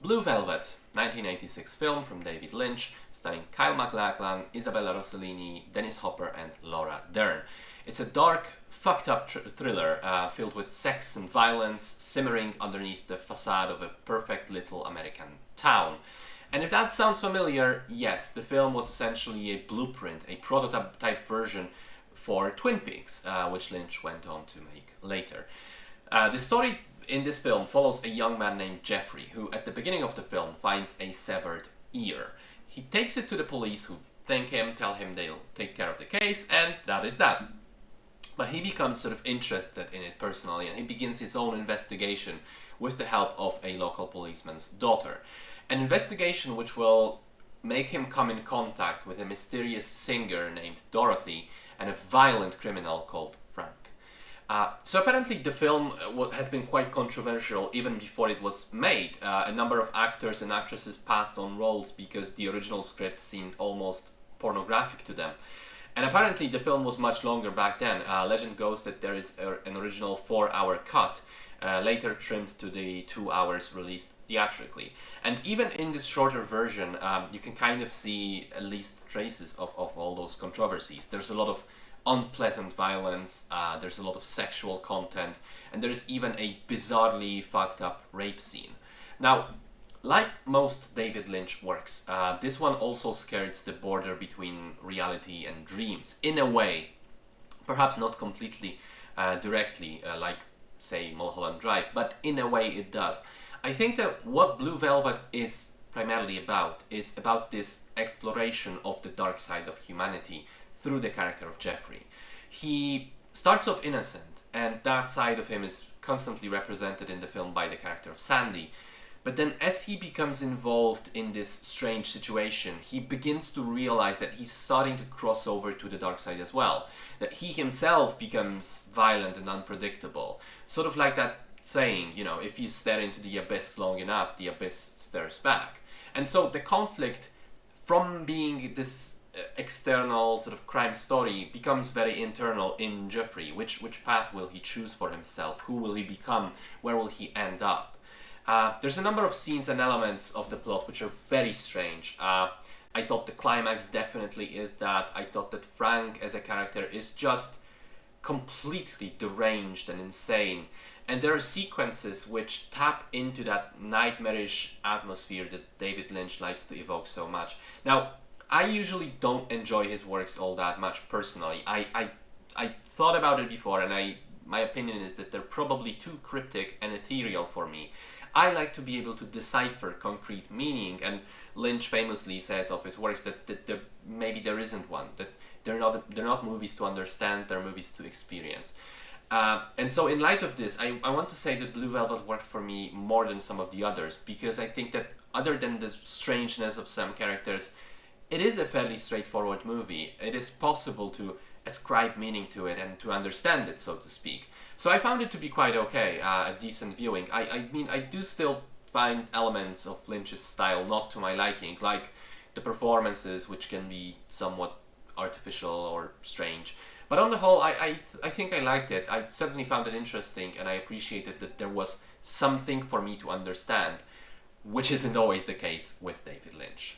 Blue Velvet, 1986 film from David Lynch, starring Kyle MacLachlan, Isabella Rossellini, Dennis Hopper and Laura Dern. It's a dark, fucked up thriller filled with sex and violence simmering underneath the facade of a perfect little American town. And if that sounds familiar, yes, the film was essentially a blueprint, a prototype version for Twin Peaks, which Lynch went on to make later. The story in this film follows a young man named Jeffrey, who at the beginning of the film finds a severed ear. He takes it to the police, who thank him, tell him they'll take care of the case, and that is that. But he becomes sort of interested in it personally, and he begins his own investigation with the help of a local policeman's daughter. An investigation which will make him come in contact with a mysterious singer named Dorothy and a violent criminal called Frank. So apparently the film has been quite controversial even before it was made. A number of actors and actresses passed on roles because the original script seemed almost pornographic to them. And apparently the film was much longer back then. Legend goes that there is an original 4-hour cut, later trimmed to the 2 hours released theatrically. And even in this shorter version, you can kind of see at least traces of all those controversies. There's a lot of unpleasant violence, there's a lot of sexual content, and there is even a bizarrely fucked up rape scene. Now, like most David Lynch works, this one also skirts the border between reality and dreams, in a way, perhaps not completely directly, like, say, Mulholland Drive, but in a way it does. I think that what Blue Velvet is primarily about is about this exploration of the dark side of humanity through the character of Jeffrey. He starts off innocent, and that side of him is constantly represented in the film by the character of Sandy. But then as he becomes involved in this strange situation, he begins to realize that he's starting to cross over to the dark side as well. That he himself becomes violent and unpredictable. Sort of like that saying, you know, if you stare into the abyss long enough, the abyss stares back. And so the conflict from being this external sort of crime story becomes very internal in Jeffrey. Which path will he choose for himself? Who will he become? Where will he end up? There's a number of scenes and elements of the plot which are very strange. I thought the climax definitely is that. I thought that Frank as a character is just completely deranged and insane. And there are sequences which tap into that nightmarish atmosphere that David Lynch likes to evoke so much. Now, I usually don't enjoy his works all that much personally. I thought about it before, and my opinion is that they're probably too cryptic and ethereal for me. I like to be able to decipher concrete meaning, and Lynch famously says of his works that maybe there isn't one, that they're not movies to understand, they're movies to experience. And so in light of this, I want to say that Blue Velvet worked for me more than some of the others, because I think that other than the strangeness of some characters, it is a fairly straightforward movie. It is possible to ascribe meaning to it and to understand it, so to speak. So I found it to be quite okay, a decent viewing. I mean, I do still find elements of Lynch's style not to my liking, like the performances, which can be somewhat artificial or strange. But on the whole, I think I liked it. I certainly found it interesting, and I appreciated that there was something for me to understand, which isn't always the case with David Lynch.